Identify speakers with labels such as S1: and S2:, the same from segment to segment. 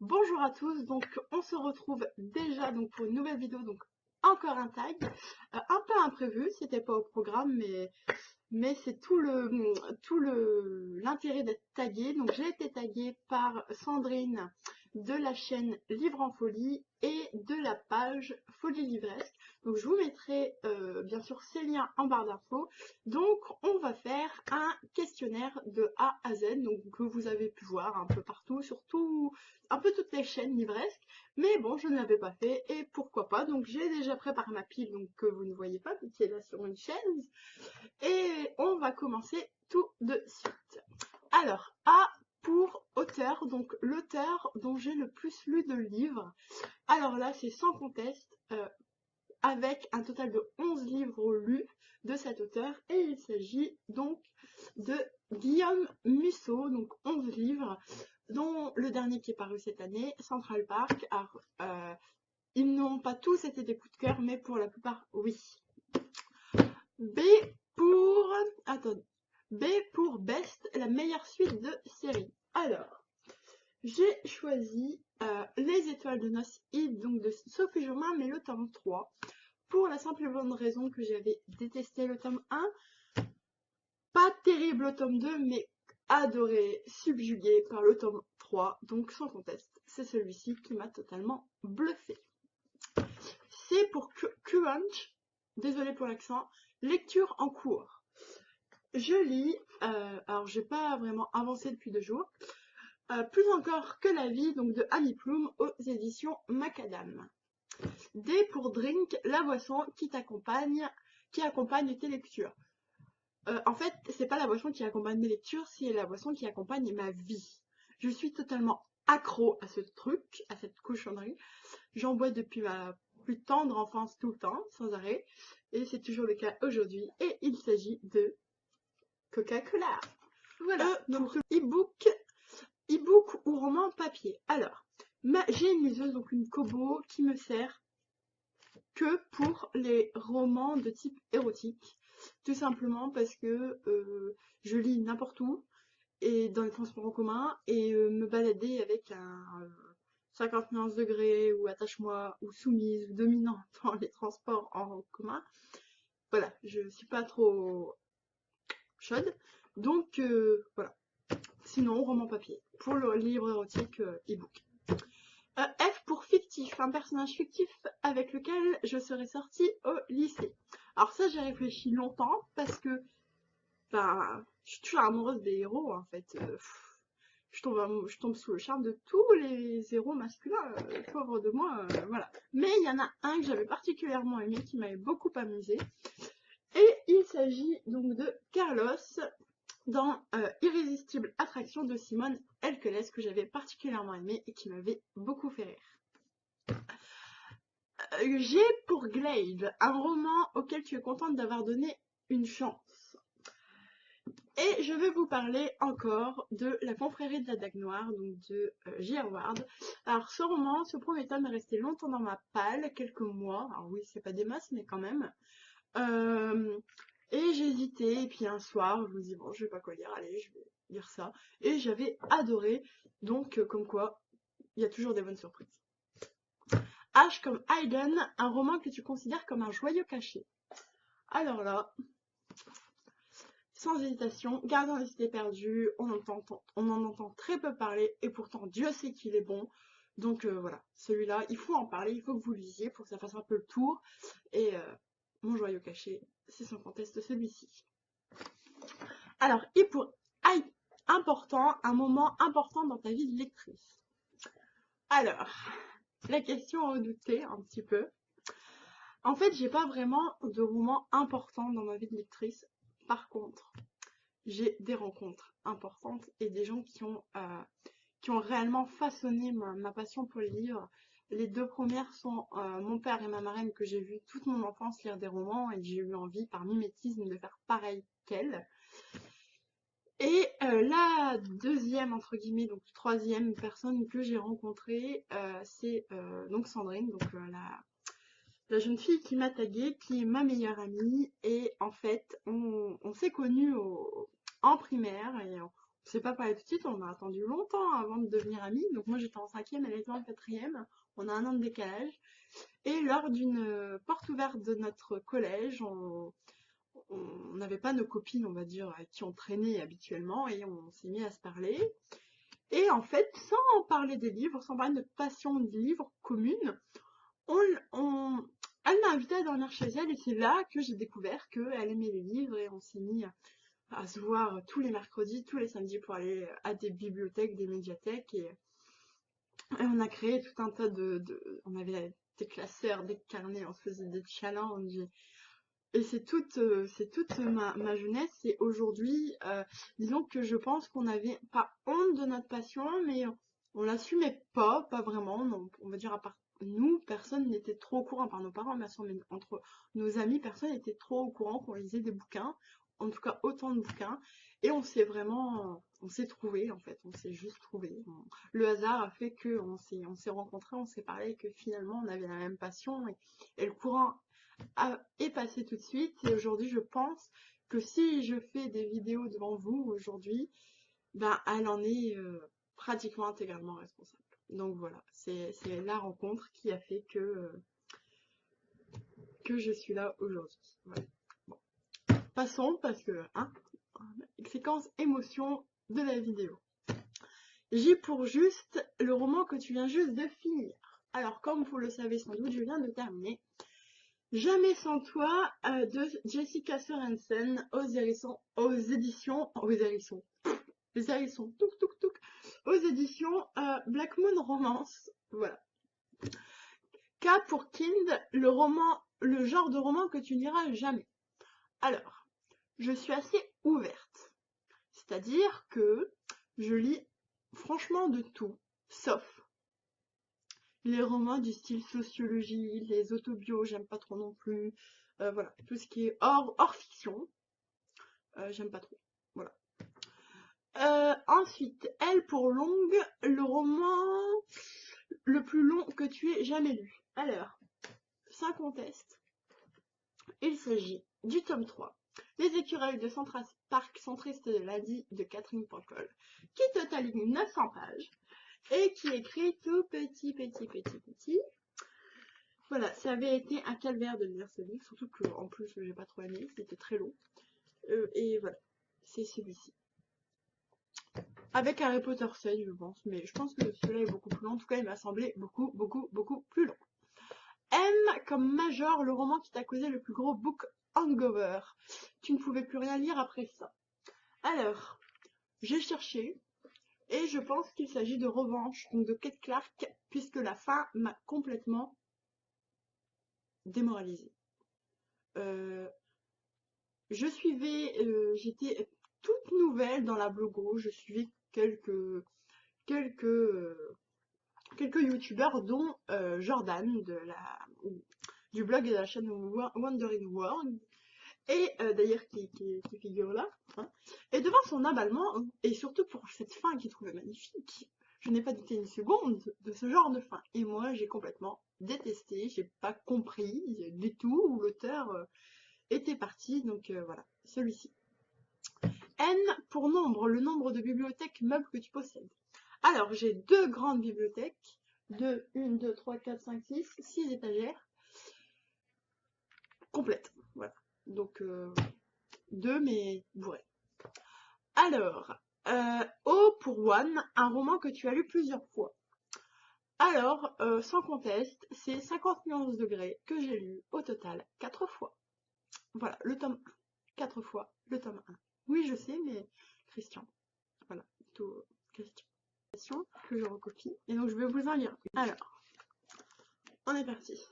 S1: Bonjour à tous, donc on se retrouve déjà donc pour une nouvelle vidéo, donc encore un tag, un peu imprévu, c'était pas au programme, mais c'est tout le l'intérêt d'être tagué. Donc j'ai été taguée par Sandrine de la chaîne Livre en Folie et de la page Folie Livresque. Donc je vous mettrai bien sûr ces liens en barre d'infos. Donc on va faire un questionnaire de A à Z, donc que vous avez pu voir un peu partout, surtout un peu toutes les chaînes livresques. Mais bon, je ne l'avais pas fait et pourquoi pas. Donc j'ai déjà préparé ma pile, donc que vous ne voyez pas, qui est là sur une chaise. Et on va commencer tout de suite. Alors, A pour auteur, donc l'auteur dont j'ai le plus lu de livres. Alors là, c'est sans conteste, avec un total de 11 livres lus de cet auteur. Et il s'agit donc de Guillaume Musso, donc 11 livres, dont le dernier qui est paru cette année, Central Park. Alors, ils n'ont pas tous été des coups de cœur, mais pour la plupart, oui. B pour... Attends. B pour Best, la meilleure suite de série. Alors, j'ai choisi Les Étoiles de Noces Id, donc de Sophie Jomain, mais le tome 3. Pour la simple et bonne raison que j'avais détesté le tome 1. Pas terrible le tome 2, mais adoré, subjugué par le tome 3. Donc sans conteste, c'est celui-ci qui m'a totalement bluffé. C'est pour Crunch, désolé pour l'accent, lecture en cours. Je lis, alors j'ai pas vraiment avancé depuis 2 jours, plus encore que la vie, donc de Annie Plume aux éditions Macadam. D pour Drink, la boisson qui accompagne tes lectures. En fait, c'est pas la boisson qui accompagne mes lectures, c'est la boisson qui accompagne ma vie. Je suis totalement accro à ce truc, à cette cochonnerie. J'en bois depuis ma plus tendre enfance tout le temps, sans arrêt, et c'est toujours le cas aujourd'hui. Et il s'agit de Coca-Cola. Voilà, donc e-book ou roman papier. Alors, j'ai une liseuse, donc une Kobo, qui me sert que pour les romans de type érotique. Tout simplement parce que je lis n'importe où et dans les transports en commun et me balader avec un 51 degrés ou attache-moi ou soumise ou dominant dans les transports en commun. Voilà, je suis pas trop chaude. Donc voilà. Sinon, roman papier. Pour le livre érotique, e-book. F pour fictif, un personnage fictif avec lequel je serais sortie au lycée. Alors ça, j'ai réfléchi longtemps parce que je suis toujours amoureuse des héros en fait. Je tombe sous le charme de tous les héros masculins, pauvre de moi, voilà. Mais il y en a un que j'avais particulièrement aimé, qui m'avait beaucoup amusé. Et il s'agit donc de Carlos dans Irrésistible Attraction de Simone Elkeles, que j'avais particulièrement aimé et qui m'avait beaucoup fait rire. G pour Glaive, un roman auquel tu es contente d'avoir donné une chance. Et je vais vous parler encore de La confrérie de la Dague Noire, donc de J.R. Ward. Alors ce roman, ce premier tome est resté longtemps dans ma palle, quelques mois. Alors oui, c'est pas des masses, mais quand même. Et j'ai hésité, et puis un soir, je me dis bon, je vais pas quoi lire, allez, je vais lire ça. Et j'avais adoré, donc comme quoi, il y a toujours des bonnes surprises. H comme Hayden, un roman que tu considères comme un joyau caché. Alors là, sans hésitation, Gardien des cités perdues, on en entend très peu parler, et pourtant Dieu sait qu'il est bon. Donc voilà, celui-là, il faut en parler, il faut que vous le lisiez pour que ça fasse un peu le tour. Et mon joyau caché, c'est sans conteste celui-ci. Alors, et pour important, un moment important dans ta vie de lectrice. Alors, la question à redouter un petit peu. En fait, j'ai pas vraiment de roman important dans ma vie de lectrice. Par contre, j'ai des rencontres importantes et des gens qui ont réellement façonné ma passion pour les livres. Les 2 premières sont mon père et ma marraine, que j'ai vu toute mon enfance lire des romans et j'ai eu envie par mimétisme de faire pareil qu'elle. Et la deuxième, entre guillemets, donc troisième personne que j'ai rencontrée, c'est donc Sandrine, donc la jeune fille qui m'a taguée, qui est ma meilleure amie. Et en fait, on s'est connus en primaire et on s'est pas parlé tout de suite, on a attendu longtemps avant de devenir amis. Donc moi j'étais en 5e, elle était en 4e, on a un an de décalage. Et lors d'une porte ouverte de notre collège, on n'avait pas nos copines, on va dire, avec qui on traînait habituellement, et on s'est mis à se parler. Et en fait, sans parler des livres, sans parler de notre passion des livres commune, elle m'a invitée à dormir chez elle, et c'est là que j'ai découvert qu'elle aimait les livres, et on s'est mis à se voir tous les mercredis, tous les samedis pour aller à des bibliothèques, des médiathèques, et on a créé tout un tas on avait des classeurs, des carnets, on se faisait des challenges. Et c'est toute ma jeunesse. Et aujourd'hui, disons que je pense qu'on n'avait pas honte de notre passion, mais on l'assumait pas vraiment. Non, on va dire à part nous, personne n'était trop au courant, par nos parents, bien sûr, mais entre nos amis, personne n'était trop au courant qu'on lisait des bouquins, en tout cas autant de bouquins. Et on s'est trouvé en fait, on s'est juste trouvé. Le hasard a fait que on s'est rencontrés, on s'est parlé, que finalement on avait la même passion et le courant est passé tout de suite. Et aujourd'hui, je pense que si je fais des vidéos devant vous aujourd'hui, ben elle en est pratiquement intégralement responsable. Donc voilà, c'est la rencontre qui a fait que je suis là aujourd'hui. Voilà. Bon. Passons parce que, hein, séquence émotion de la vidéo. J'ai pour juste le roman que tu viens juste de finir. Alors, comme vous le savez sans doute, je viens de terminer Jamais sans toi de Jessica Sorensen aux éditions aux éditions Black Moon Romance. Voilà. K pour Kind, le genre de roman que tu n'iras jamais. Alors, je suis assez ouverte. C'est-à-dire que je lis franchement de tout, sauf les romans du style sociologie, les autobios, j'aime pas trop non plus. Voilà, tout ce qui est hors fiction, j'aime pas trop. Voilà. Ensuite, L pour longue, le roman le plus long que tu aies jamais lu. Alors, sans conteste, il s'agit du tome 3, Les écureuils de Central Park centriste de l'Asie de Catherine Pancol, qui totalise 900 pages et qui est écrit tout petit. Voilà, ça avait été un calvaire de lire ce livre, surtout que en plus j'ai pas trop aimé, c'était très long. Et voilà, c'est celui-ci. Avec Harry Potter 7, je pense, mais je pense que celui-là est beaucoup plus long. En tout cas, il m'a semblé beaucoup plus long. M comme Major, le roman qui t'a causé le plus gros book hangover. Tu ne pouvais plus rien lire après ça. Alors, j'ai cherché, et je pense qu'il s'agit de Revanche, donc de Kate Clark, puisque la fin m'a complètement démoralisée. J'étais toute nouvelle dans la blogo, je suivais quelques youtubeurs, dont Jordan du blog et de la chaîne Wandering World, et d'ailleurs qui figure là, hein. Et devant son emballement, et surtout pour cette fin qu'il trouvait magnifique, je n'ai pas douté une seconde de ce genre de fin. Et moi, j'ai complètement détesté, j'ai pas compris du tout où l'auteur était parti, donc voilà, celui-ci. N pour nombre, le nombre de bibliothèques meubles que tu possèdes. Alors, j'ai 2 grandes bibliothèques, 1, 2, 3, 4, 5, 6 étagères complètes. Voilà. Donc, 2 mais bourrées. Alors, O pour One, un roman que tu as lu plusieurs fois. Alors, sans conteste, c'est 50 nuances degrés que j'ai lu au total 4 fois. Voilà, le tome 1. 4 fois le tome 1. Oui, je sais, mais Christian. Voilà, tout Christian. Que je recopie. Et donc, je vais vous en lire. Alors, on est parti.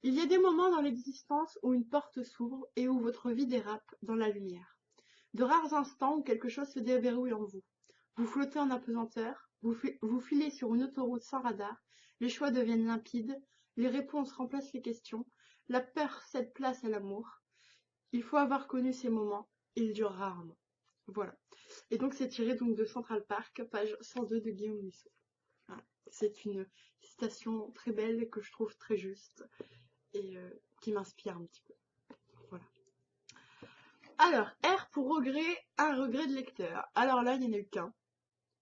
S1: Il y a des moments dans l'existence où une porte s'ouvre et où votre vie dérape dans la lumière. De rares instants où quelque chose se déverrouille en vous. Vous flottez en apesanteur, vous filez sur une autoroute sans radar, les choix deviennent limpides, les réponses remplacent les questions, la peur cède place à l'amour. Il faut avoir connu ces moments, ils durent rarement. Voilà. Et donc c'est tiré donc de Central Park, page 102 de Guillaume Musso. Voilà. C'est une citation très belle que je trouve très juste et qui m'inspire un petit peu. Voilà. Alors, R pour regret, un regret de lecteur. Alors là, il n'y en a eu qu'un.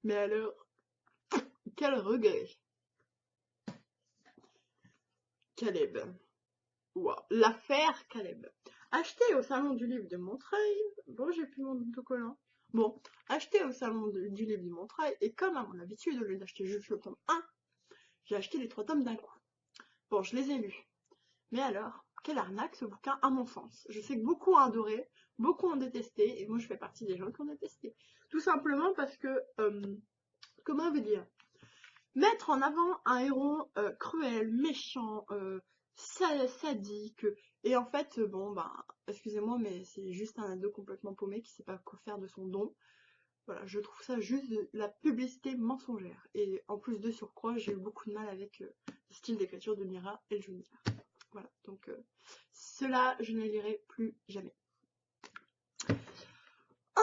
S1: Mais alors, quel regret. Caleb. Wow. L'affaire Caleb. Acheté au salon du livre de Montreuil. Bon, j'ai plus mon autocollant. Bon, acheté au salon du livre de Montreuil. Et comme à mon habitude, au lieu d'acheter juste le tome 1, j'ai acheté les 3 tomes d'un coup. Bon, je les ai lus. Mais alors, quelle arnaque ce bouquin à mon sens. Je sais que beaucoup ont adoré, beaucoup ont détesté, et moi je fais partie des gens qui ont détesté. Tout simplement parce que, comment vous dire, mettre en avant un héros cruel, méchant, sadique, et en fait, bon, ben, excusez-moi, mais c'est juste un ado complètement paumé qui sait pas quoi faire de son don. Voilà, je trouve ça juste de la publicité mensongère. Et en plus de surcroît, j'ai eu beaucoup de mal avec le style d'écriture de Mira et le Junior. Voilà, donc cela, je ne lirai plus jamais.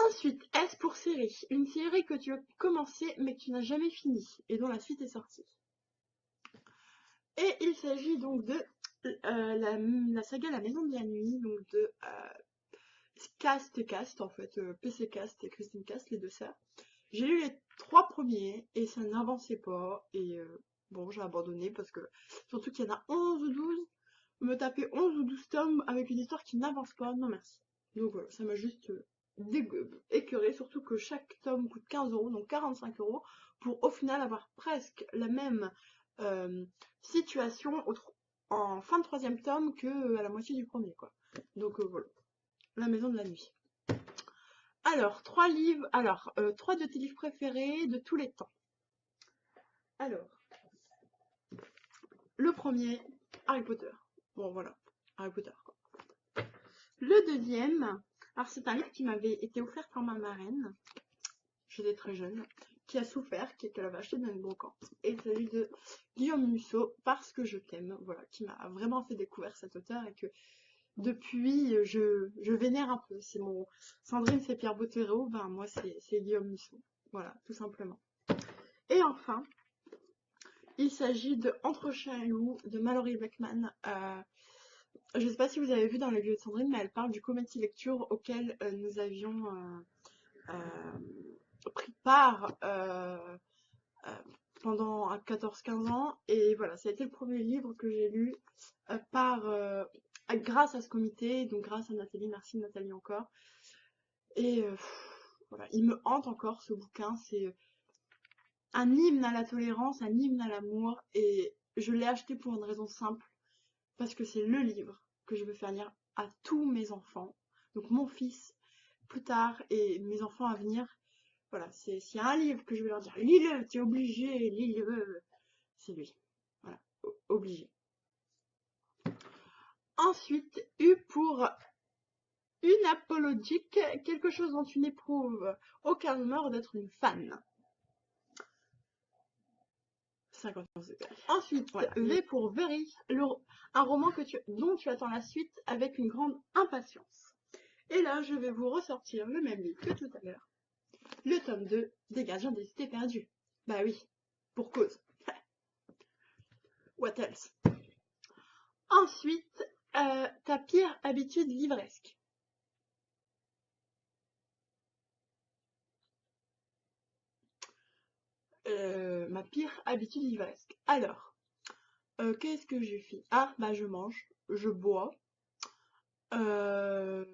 S1: Ensuite, S pour série. Une série que tu as commencé mais que tu n'as jamais fini et dont la suite est sortie. Et il s'agit donc de la saga La Maison de la Nuit, donc de Cast en fait, PC Cast et Christine Cast, les deux sœurs. J'ai lu les 3 premiers et ça n'avançait pas et bon, j'ai abandonné parce que surtout qu'il y en a 11 ou 12. Me taper 11 ou 12 tomes avec une histoire qui n'avance pas, non merci. Donc voilà, ça m'a juste écœuré, surtout que chaque tome coûte 15 €, donc 45 € pour au final avoir presque la même situation en fin de 3e tome que à la moitié du premier, quoi. Donc voilà, La Maison de la Nuit. Alors, 3 livres, alors 3 de tes livres préférés de tous les temps. Alors, le premier, Harry Potter. Bon voilà, Harry Potter, quoi. Le deuxième, alors c'est un livre qui m'avait été offert par ma marraine, j'étais très jeune, qui a souffert, qu'elle avait acheté dans une brocante. Et il s'agit de Guillaume Musso, Parce que je t'aime, voilà, qui m'a vraiment fait découvrir cet auteur et que depuis je vénère un peu. C'est mon Sandrine, c'est Pierre Bottero, ben moi c'est Guillaume Musso, voilà, tout simplement. Et enfin, il s'agit de Entre chien et loup de Mallory Blackman. Je ne sais pas si vous avez vu dans la vidéo de Sandrine, mais elle parle du comité lecture auquel nous avions pris part pendant 14-15 ans. Et voilà, ça a été le premier livre que j'ai lu grâce à ce comité, donc grâce à Nathalie, merci Nathalie encore. Et voilà, il me hante encore ce bouquin, c'est un hymne à la tolérance, un hymne à l'amour, et je l'ai acheté pour une raison simple, parce que c'est le livre que je veux faire lire à tous mes enfants, donc mon fils plus tard et mes enfants à venir. Voilà, s'il y a un livre que je vais leur dire, lis-le, t'es obligé, lis-le, c'est lui. Voilà, obligé. Ensuite, U pour une apologique, quelque chose dont tu n'éprouves aucun humeur d'être une fan. 50 secondes. Ensuite, voilà. V pour Very, un roman dont tu attends la suite avec une grande impatience. Et là, je vais vous ressortir le même livre que tout à l'heure. Le tome 2 des Gardiens des Cités Perdues. Bah oui, pour cause. What else? Ensuite, ta pire habitude livresque. Ma pire habitude livresque. Alors, qu'est-ce que j'ai fait? Ah, bah je mange, je bois. Enfin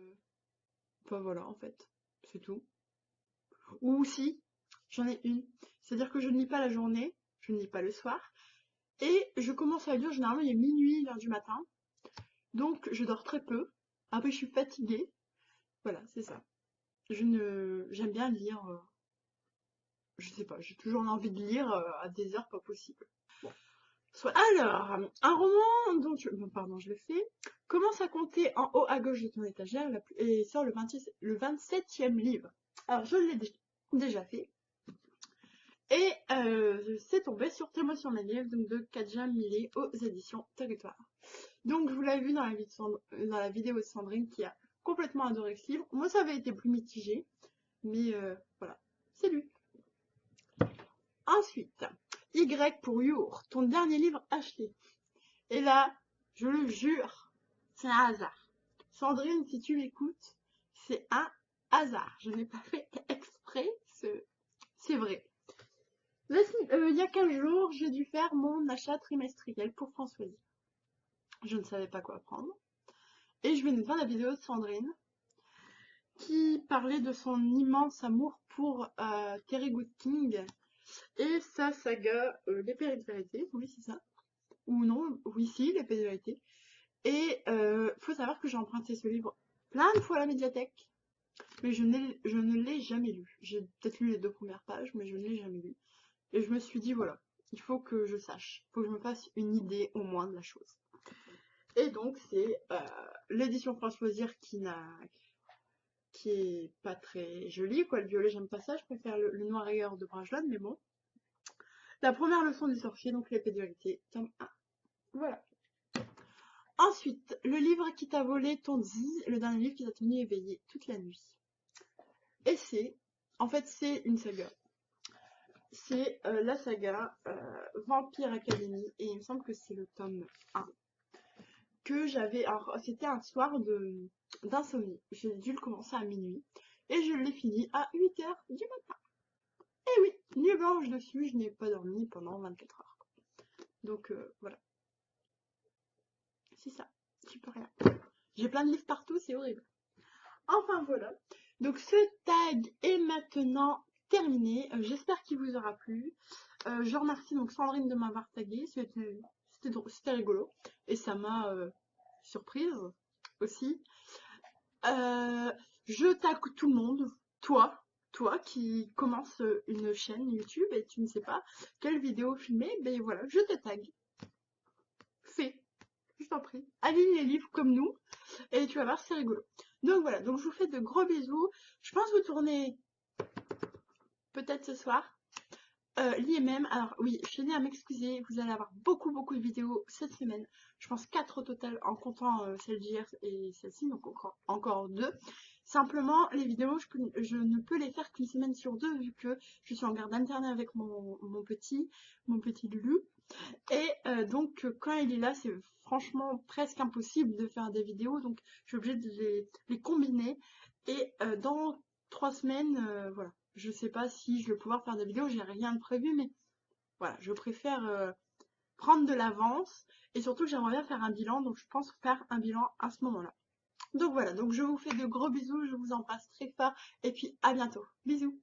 S1: voilà, en fait, c'est tout. Ou si, j'en ai une. C'est-à-dire que je ne lis pas la journée, je ne lis pas le soir. Et je commence à lire, généralement il est minuit, 1h du matin. Donc je dors très peu. Après je suis fatiguée. Voilà, c'est ça. J'aime bien lire, je sais pas, j'ai toujours envie de lire à des heures pas possibles. Bon. Alors, un roman dont pardon, je le fais. Commence à compter en haut à gauche de ton étagère et sort le 27e livre. Alors je l'ai déjà fait. Et c'est tombé sur Témotion manuelle de Kadja Millet aux éditions Territoire. Donc je vous l'avez vu dans la vidéo de Sandrine qui a complètement adoré ce livre. Moi ça avait été plus mitigé, mais voilà, c'est lui. Ensuite, Y pour Your, ton dernier livre acheté. Et là, je le jure, c'est un hasard. Sandrine, si tu m'écoutes, c'est un hasard. Je n'ai pas fait exprès, c'est vrai. Il y a 15 jours, j'ai dû faire mon achat trimestriel pour Françoisie. Je ne savais pas quoi prendre. Et je venais de voir la vidéo de Sandrine qui parlait de son immense amour pour Terry Good King et sa saga L'épée de vérité. Oui, c'est ça. Ou non, oui, si, L'épée de vérité. Et faut savoir que j'ai emprunté ce livre plein de fois à la médiathèque, mais je ne l'ai jamais lu. J'ai peut-être lu les 2 premières pages, mais je ne l'ai jamais lu. Et je me suis dit, voilà, il faut que je sache, il faut que je me fasse une idée au moins de la chose. Et donc, c'est l'édition France Loisirs qui est pas très jolie, quoi. Le violet, j'aime pas ça, je préfère le noir ailleurs de Brajlon, mais bon. La première leçon du sorcier, donc l'épée de vérité, tome 1. Voilà. Ensuite, le livre qui t'a volé ton dit, le dernier livre qui t'a tenu éveillé toute la nuit. Et en fait, c'est une saga. C'est la saga Vampire Academy, et il me semble que c'est le tome 1. Que j'avais, alors c'était un soir d'insomnie. J'ai dû le commencer à minuit, et je l'ai fini à 8h du matin. Et oui, nuit blanche dessus, je n'ai pas dormi pendant 24 heures. Donc voilà. C'est ça, tu peux rien. J'ai plein de livres partout, c'est horrible. Enfin voilà. Donc ce tag est maintenant terminé. J'espère qu'il vous aura plu. Je remercie donc Sandrine de m'avoir tagué. C'était rigolo. Et ça m'a surprise aussi. Je tag tout le monde. Toi qui commence une chaîne YouTube et tu ne sais pas quelle vidéo filmer, ben voilà, je te tag. Fais. Je t'en prie. Aligne les livres comme nous. Et tu vas voir, c'est rigolo. Donc voilà, donc je vous fais de gros bisous. Je pense vous tourner peut-être ce soir. L'IMM, alors oui, je tenais à m'excuser, vous allez avoir beaucoup de vidéos cette semaine. Je pense 4 au total en comptant celle d'hier et celle-ci, donc encore 2. Simplement, les vidéos, je ne peux les faire qu'une semaine sur 2 vu que je suis en garde alternée avec mon petit Lulu. Et donc quand il est là, c'est franchement presque impossible de faire des vidéos, donc je suis obligée de les combiner. Et dans 3 semaines, voilà, je sais pas si je vais pouvoir faire des vidéos, j'ai rien de prévu, mais voilà, je préfère prendre de l'avance, et surtout que j'aimerais bien faire un bilan, donc je pense faire un bilan à ce moment-là. Donc voilà, donc je vous fais de gros bisous, je vous embrasse très fort, et puis à bientôt. Bisous.